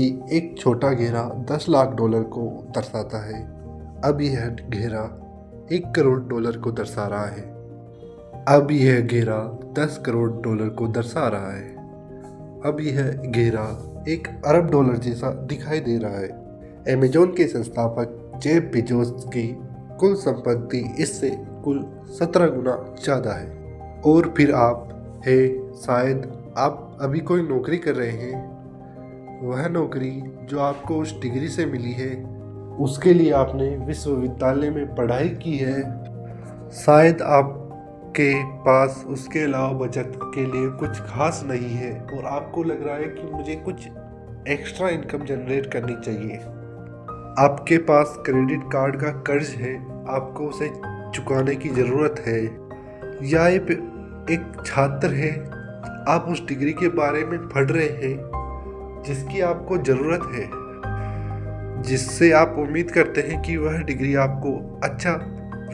कि एक छोटा घेरा 10 लाख डॉलर को दर्शाता है। अब यह घेरा 1 करोड़ डॉलर को दर्शा रहा है। अब यह घेरा 10 करोड़ डॉलर को दर्शा रहा है। अब यह घेरा 1 अरब डॉलर जैसा दिखाई दे रहा है। अमेज़न के संस्थापक जेफ बेजोस की कुल संपत्ति इससे कुल 17 गुना ज़्यादा है। और फिर आप है, शायद आप अभी कोई नौकरी कर रहे हैं। वह नौकरी जो आपको उस डिग्री से मिली है, उसके लिए आपने विश्वविद्यालय में पढ़ाई की है। शायद आपके पास उसके अलावा बचत के लिए कुछ खास नहीं है और आपको लग रहा है कि मुझे कुछ एक्स्ट्रा इनकम जनरेट करनी चाहिए। आपके पास क्रेडिट कार्ड का कर्ज है, आपको उसे चुकाने की ज़रूरत है। या एक छात्र है, आप उस डिग्री के बारे में पढ़ रहे हैं जिसकी आपको ज़रूरत है, जिससे आप उम्मीद करते हैं कि वह डिग्री आपको अच्छा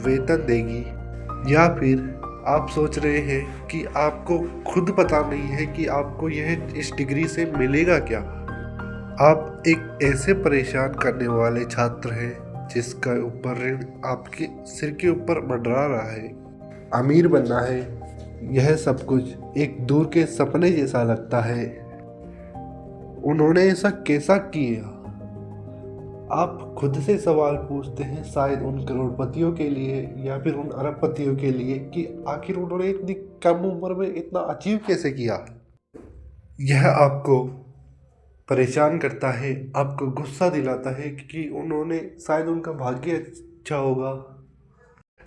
वेतन देगी। या फिर आप सोच रहे हैं कि आपको खुद पता नहीं है कि आपको यह इस डिग्री से मिलेगा क्या। आप एक ऐसे परेशान करने वाले छात्र हैं जिसका ऊपर ऋण आपके सिर के ऊपर मंडरा रहा है। अमीर बनना है, यह सब कुछ एक दूर के सपने जैसा लगता है। उन्होंने ऐसा कैसा किया? आप खुद से सवाल पूछते हैं, शायद उन करोड़पतियों के लिए या फिर उन अरबपतियों के लिए, कि आखिर उन्होंने इतनी कम उम्र में इतना अचीव कैसे किया। यह आपको परेशान करता है, आपको गुस्सा दिलाता है कि उन्होंने, शायद उनका भाग्य अच्छा होगा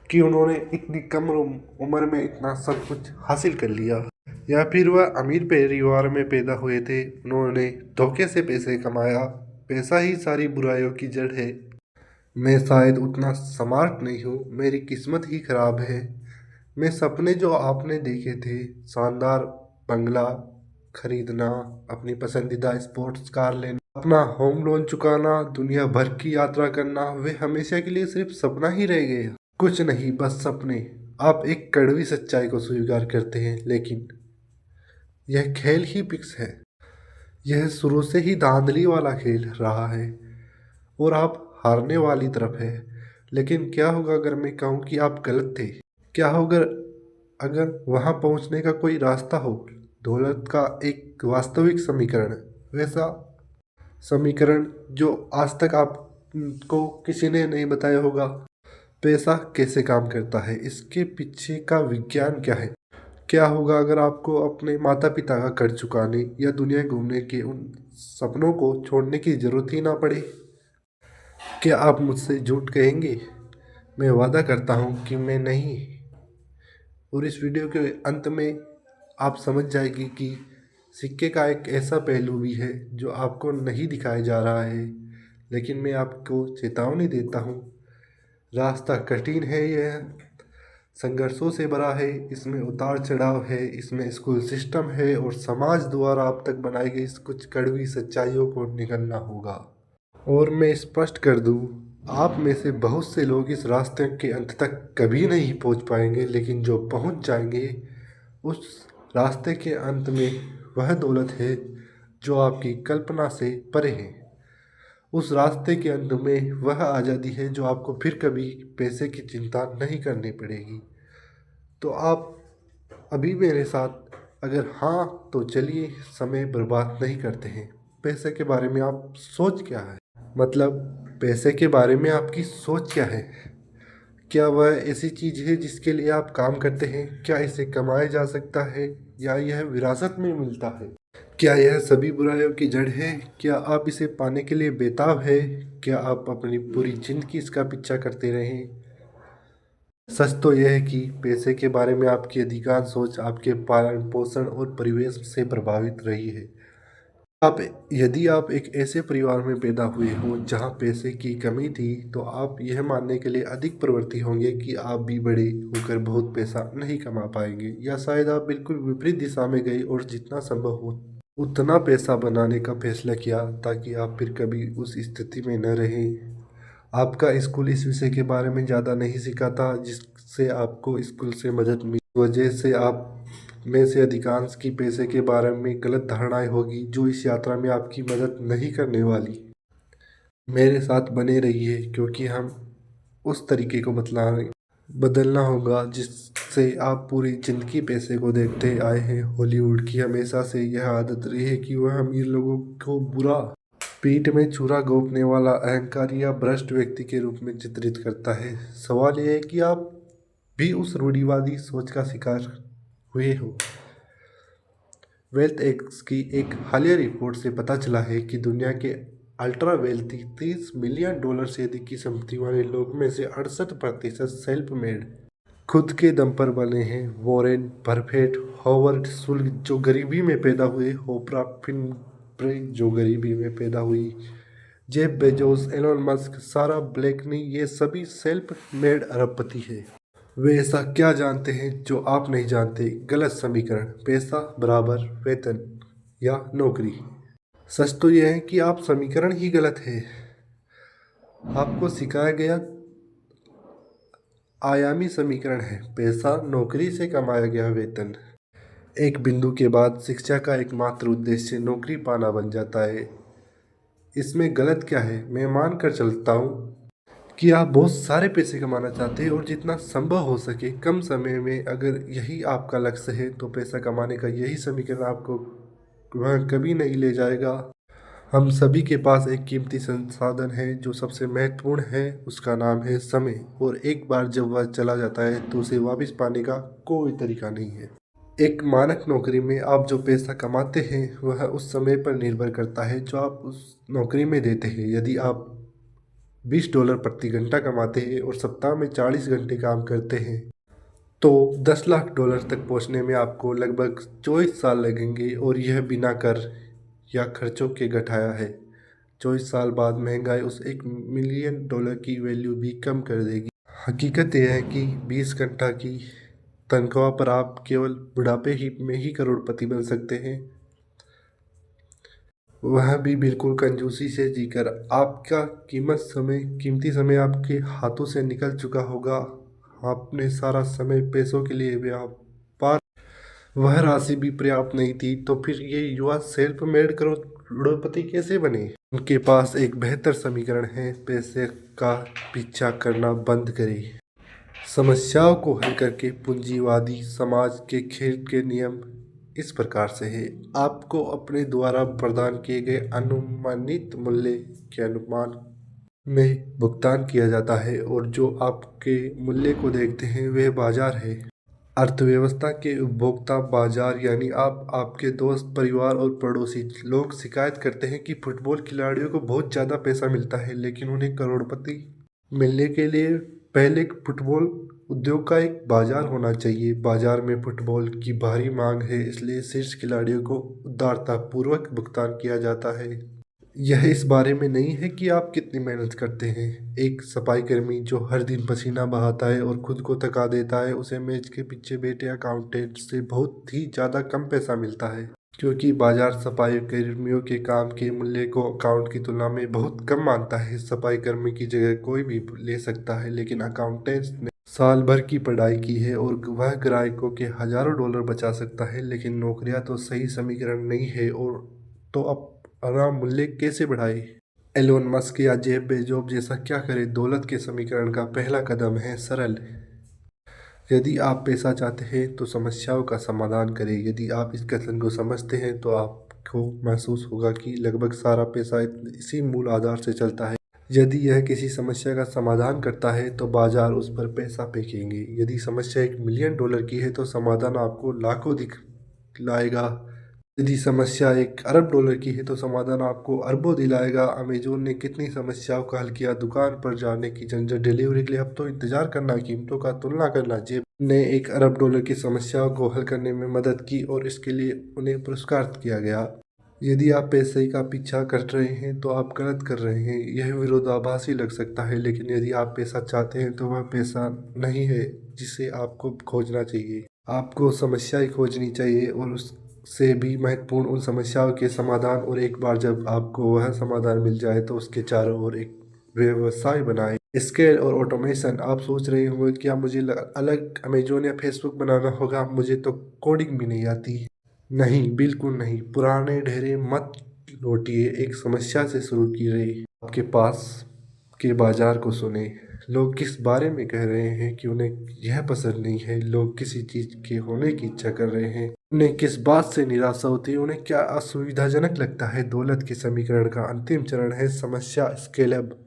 कि उन्होंने इतनी कम उम्र में इतना सब कुछ हासिल कर लिया। या फिर वह अमीर परिवार में पैदा हुए थे, उन्होंने धोखे से पैसे कमाया। पैसा ही सारी बुराइयों की जड़ है। मैं शायद उतना स्मार्ट नहीं हूँ, मेरी किस्मत ही खराब है। मैं सपने जो आपने देखे थे, शानदार बंगला खरीदना, अपनी पसंदीदा स्पोर्ट्स कार लेना, अपना होम लोन चुकाना, दुनिया भर की यात्रा करना, वे हमेशा के लिए सिर्फ सपना ही रह गए। कुछ नहीं, बस सपने। आप एक कड़वी सच्चाई को स्वीकार करते हैं, लेकिन यह खेल ही फिक्स है। यह शुरू से ही धांधली वाला खेल रहा है और आप हारने वाली तरफ है। लेकिन क्या होगा अगर मैं कहूँ कि आप गलत थे? क्या होगा अगर वहाँ पहुँचने का कोई रास्ता हो, दौलत का एक वास्तविक समीकरण, वैसा समीकरण जो आज तक आपको किसी ने नहीं बताया होगा। पैसा कैसे काम करता है, इसके पीछे का विज्ञान क्या है। क्या होगा अगर आपको अपने माता पिता का कर्ज चुकाने या दुनिया घूमने के उन सपनों को छोड़ने की ज़रूरत ही ना पड़े। क्या आप मुझसे झूठ कहेंगे? मैं वादा करता हूँ कि मैं नहीं। और इस वीडियो के अंत में आप समझ जाएगी कि सिक्के का एक ऐसा पहलू भी है जो आपको नहीं दिखाया जा रहा है, लेकिन मैं आपको चेतावनी देता हूँ। रास्ता कठिन है, यह संघर्षों से भरा है, इसमें उतार चढ़ाव है, इसमें स्कूल सिस्टम है और समाज द्वारा अब तक बनाई गई कुछ कड़वी सच्चाइयों को निकलना होगा। और मैं स्पष्ट कर दूं, आप में से बहुत से लोग इस रास्ते के अंत तक कभी नहीं पहुंच पाएंगे, लेकिन जो पहुंच जाएंगे उस रास्ते के अंत में वह दौलत है जो आपकी कल्पना से परे है। उस रास्ते के अंत में वह आज़ादी है जो आपको फिर कभी पैसे की चिंता नहीं करनी पड़ेगी। तो आप अभी मेरे साथ अगर हाँ, तो चलिए समय बर्बाद नहीं करते हैं। पैसे के बारे में आप सोच क्या है? मतलब पैसे के बारे में आपकी सोच क्या है? क्या वह ऐसी चीज़ है जिसके लिए आप काम करते हैं? क्या इसे कमाया जा सकता है या यह विरासत में मिलता है? क्या यह सभी बुराइयों की जड़ है? क्या आप इसे पाने के लिए बेताब है? क्या आप अपनी पूरी जिंदगी इसका पीछा करते रहें? सच तो यह है कि पैसे के बारे में आपकी अधिकांश सोच आपके पालन पोषण और परिवेश से प्रभावित रही है। यदि आप एक ऐसे परिवार में पैदा हुए हो जहां पैसे की कमी थी, तो आप यह मानने के लिए अधिक प्रवृत्ति होंगे कि आप भी बड़े होकर बहुत पैसा नहीं कमा पाएंगे। या शायद आप बिल्कुल विपरीत दिशा में गए और जितना संभव हो उतना पैसा बनाने का फैसला किया ताकि आप फिर कभी उस स्थिति में न रहें। आपका स्कूल इस विषय के बारे में ज़्यादा नहीं सिखाता जिससे आपको स्कूल से मदद मिली, वजह से आप में से अधिकांश की पैसे के बारे में गलत धारणाएं होगी जो इस यात्रा में आपकी मदद नहीं करने वाली। मेरे साथ बने रहिए क्योंकि हम उस तरीके को बदलना होगा जिससे आप पूरी जिंदगी पैसे को देखते आए हैं। हॉलीवुड की हमेशा से यह आदत रही है कि वह अमीर लोगों को बुरा, पीठ में छुरा घोंपने वाला, अहंकारी या भ्रष्ट व्यक्ति के रूप में चित्रित करता है। सवाल यह है कि आप भी उस रूढ़िवादी सोच का शिकार हुए हो। वेल्थ एक्स की एक हालिया रिपोर्ट से पता चला है कि दुनिया के अल्ट्रा वेल्थी $30 मिलियन से अधिक की संपत्ति वाले लोग में से 68% सेल्फ मेड, खुद के दम पर बने हैं। वॉरेन बफेट, हॉवर्ड शुल्क जो गरीबी में पैदा हुए, ओपरा विन्फ्रे जो गरीबी में पैदा हुई, जेफ बेजोस, एलोन मस्क, सारा ब्लैकनी, ये सभी सेल्फ मेड अरबपति हैं। वे ऐसा क्या जानते हैं जो आप नहीं जानते? गलत समीकरण, पैसा बराबर वेतन या नौकरी। सच तो यह है कि आप समीकरण ही गलत है। आपको सिखाया गया आयामी समीकरण है, पैसा नौकरी से कमाया गया वेतन। एक बिंदु के बाद शिक्षा का एकमात्र उद्देश्य नौकरी पाना बन जाता है। इसमें गलत क्या है? मैं मान कर चलता हूँ कि आप बहुत सारे पैसे कमाना चाहते हैं और जितना संभव हो सके कम समय में। अगर यही आपका लक्ष्य है तो पैसा कमाने का यही समीकरण आपको वह कभी नहीं ले जाएगा। हम सभी के पास एक कीमती संसाधन है जो सबसे महत्वपूर्ण है, उसका नाम है समय। और एक बार जब वह चला जाता है तो उसे वापस पाने का कोई तरीका नहीं है। एक मानक नौकरी में आप जो पैसा कमाते हैं वह उस समय पर निर्भर करता है जो आप उस नौकरी में देते हैं। यदि आप $20 प्रति घंटा कमाते हैं और सप्ताह में 40 घंटे काम करते हैं तो $10 लाख तक पहुंचने में आपको लगभग 24 साल लगेंगे, और यह बिना कर या खर्चों के घटाया है। 24 साल बाद महंगाई उस $1 मिलियन की वैल्यू भी कम कर देगी। हकीकत यह है कि 20 घंटा की तनख्वाह पर आप केवल बुढ़ापे ही में ही करोड़पति बन सकते हैं, वह भी बिल्कुल कंजूसी से जीकर। आपका कीमती समय आपके हाथों से निकल चुका होगा। आपने सारा समय पैसों के लिए व्यापार, वह राशि भी पर्याप्त नहीं थी। तो फिर ये युवा सेल्फ मेड करोड़पति कैसे बने? उनके पास एक बेहतर समीकरण है, पैसे का पीछा करना बंद करें। समस्याओं को हल करके पूंजीवादी समाज के खेल के नियम इस प्रकार से है। आपको अपने द्वारा प्रदान किए गए अनुमानित मूल्य के अनुमान में भुगतान किया जाता है, और जो आपके मूल्य को देखते हैं वह बाजार है। अर्थव्यवस्था के उपभोक्ता बाजार यानी आप, आपके दोस्त, परिवार और पड़ोसी। लोग शिकायत करते हैं कि फुटबॉल खिलाड़ियों को बहुत ज़्यादा पैसा मिलता है, लेकिन उन्हें करोड़पति मिलने के लिए पहले फुटबॉल उद्योग का एक बाजार होना चाहिए। बाजार में फुटबॉल की भारी मांग है, इसलिए शीर्ष खिलाड़ियों को उदारतापूर्वक भुगतान किया जाता है। यह इस बारे में नहीं है कि आप कितनी मेहनत करते हैं। एक सफाईकर्मी जो हर दिन पसीना बहाता है और खुद को थका देता है, उसे मेज के पीछे बैठे अकाउंटेंट से बहुत ही ज़्यादा कम पैसा मिलता है, क्योंकि बाजार सफाई कर्मियों के काम के मूल्य को अकाउंट की तुलना में बहुत कम मानता है। सफाई कर्मी की जगह कोई भी ले सकता है, लेकिन अकाउंटेंट्स ने साल भर की पढ़ाई की है और वह ग्राहकों के हजारों डॉलर बचा सकता है। लेकिन नौकरियां तो सही समीकरण नहीं है, और तो अपना मूल्य कैसे बढ़ाए? एलोन मस्क या जेफ बेजोस जैसा क्या करे? दौलत के समीकरण का पहला कदम है सरल। यदि आप पैसा चाहते हैं तो समस्याओं का समाधान करें। यदि आप इस कथन को समझते हैं तो आपको महसूस होगा कि लगभग सारा पैसा इसी मूल आधार से चलता है। यदि यह किसी समस्या का समाधान करता है तो बाजार उस पर पैसा फेंकेंगे। यदि समस्या $1 मिलियन की है तो समाधान आपको लाखों दिलाएगा। यदि समस्या $1 अरब की है तो समाधान आपको अरबों दिलाएगा। अमेजोन ने कितनी समस्याओं का हल किया? दुकान पर जाने की झंझट, डिलीवरी के लिए हफ्तों इंतजार करना, कीमतों का तुलना करना। जेब ने $1 अरब की समस्याओं को हल करने में मदद की और इसके लिए उन्हें पुरस्कार किया गया। यदि आप पैसे का पीछा कर रहे हैं तो आप गलत कर रहे हैं। यह विरोधाभासी लग सकता है, लेकिन यदि आप पैसा चाहते हैं तो वह पैसा नहीं है जिसे आपको खोजना चाहिए। आपको समस्याएं खोजनी चाहिए, और उससे भी महत्वपूर्ण उन समस्याओं के समाधान। और एक बार जब आपको वह समाधान मिल जाए तो उसके चारों ओर एक व्यवसाय बनाए। स्केल और ऑटोमेशन, आप सोच रहे होंगे क्या मुझे अलग अमेजोन या फेसबुक बनाना होगा, मुझे तो कोडिंग भी नहीं आती। नहीं, बिल्कुल नहीं, पुराने ढेरे मत लौटिए, एक समस्या से शुरू कीजिए। आपके पास के बाजार को सुने, लोग किस बारे में कह रहे हैं कि उन्हें यह पसंद नहीं है, लोग किसी चीज के होने की इच्छा कर रहे हैं, उन्हें किस बात से निराशा होती है, उन्हें क्या असुविधाजनक लगता है। दौलत के समीकरण का अंतिम चरण है समस्या स्केलअप।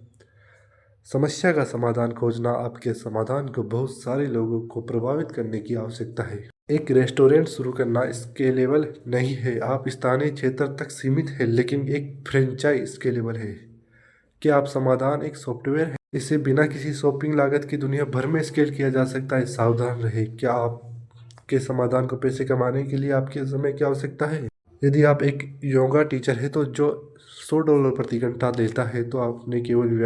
समस्या का समाधान खोजना। आपके समाधान को बहुत सारे लोगों को प्रभावित करने की आवश्यकता है। एक रेस्टोरेंट शुरू करना स्केलेबल नहीं है, आप स्थानीय क्षेत्र तक सीमित है, लेकिन एक फ्रेंचाइज स्केलेबल है। क्या आप समाधान एक सॉफ्टवेयर है, इसे बिना किसी शॉपिंग लागत की दुनिया भर में स्केल किया जा सकता है। सावधान रहे, क्या आपके समाधान को पैसे कमाने के लिए आपके समय की आवश्यकता है। यदि आप एक योगा टीचर है तो जो $100 प्रति घंटा देता है, तो आपने केवल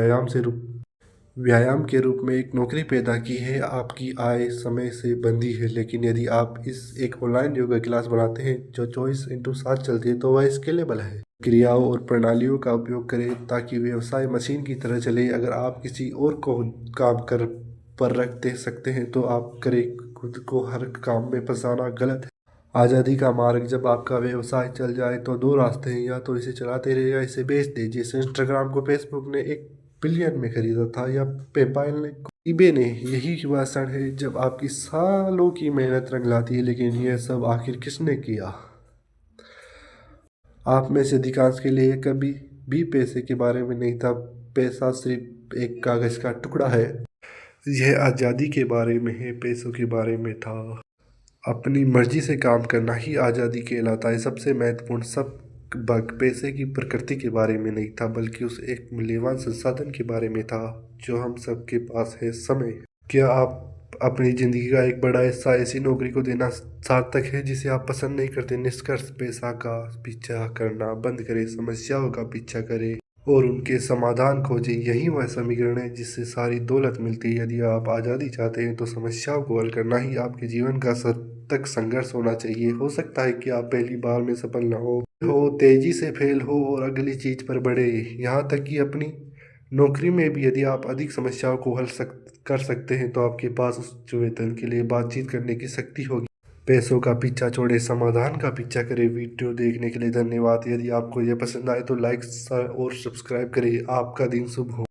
व्यायाम के रूप में एक नौकरी पैदा की है। आपकी आय समय से बंधी है, लेकिन यदि आप इस एक ऑनलाइन योगा क्लास बनाते हैं जो 24/7 चलती है, तो वह स्केलेबल है। क्रियाओं और प्रणालियों का उपयोग करें ताकि व्यवसाय मशीन की तरह चले। अगर आप किसी और को काम कर पर रख दे सकते हैं तो आप करें, खुद को हर काम में फंसाना गलत है। आज़ादी का मार्ग, जब आपका व्यवसाय चल जाए तो दो रास्ते हैं, या तो इसे चलाते रहे या इसे बेच दे। जैसे इंस्टाग्राम को फेसबुक ने 1 बिलियन में खरीदा था, या पेपाल ने ईबे ने। यही वह क्षण है जब आपकी सालों की मेहनत रंग लाती है। लेकिन यह सब आखिर किसने किया। आप में से अधिकांश के लिए कभी भी पैसे के बारे में नहीं था। पैसा सिर्फ एक कागज का टुकड़ा है। यह आज़ादी के बारे में है, पैसों के बारे में था। अपनी मर्जी से काम करना ही आज़ादी कहलाता है। सबसे महत्वपूर्ण सबक पैसे की प्रकृति के बारे में नहीं था, बल्कि उस एक मूल्यवान संसाधन के बारे में था जो हम सबके पास है, समय। क्या आप अपनी ज़िंदगी का एक बड़ा हिस्सा ऐसी नौकरी को देना सार्थक है जिसे आप पसंद नहीं करते। निष्कर्ष, पैसा का पीछा करना बंद करें, समस्याओं का पीछा करें और उनके समाधान खोजें। यही वह समीकरण है जिससे सारी दौलत मिलती है। यदि आप आज़ादी चाहते हैं तो समस्याओं को हल करना ही आपके जीवन का सतत संघर्ष होना चाहिए। हो सकता है कि आप पहली बार में सफल न हो, तेजी से फेल हो और अगली चीज पर बढ़े। यहाँ तक कि अपनी नौकरी में भी यदि आप अधिक समस्याओं को कर सकते हैं तो आपके पास उस वेतन के लिए बातचीत करने की शक्ति होगी। पैसों का पीछा छोड़े, समाधान का पीछा करें। वीडियो देखने के लिए धन्यवाद। यदि आपको यह पसंद आए तो लाइक और सब्सक्राइब करें। आपका दिन शुभ हो।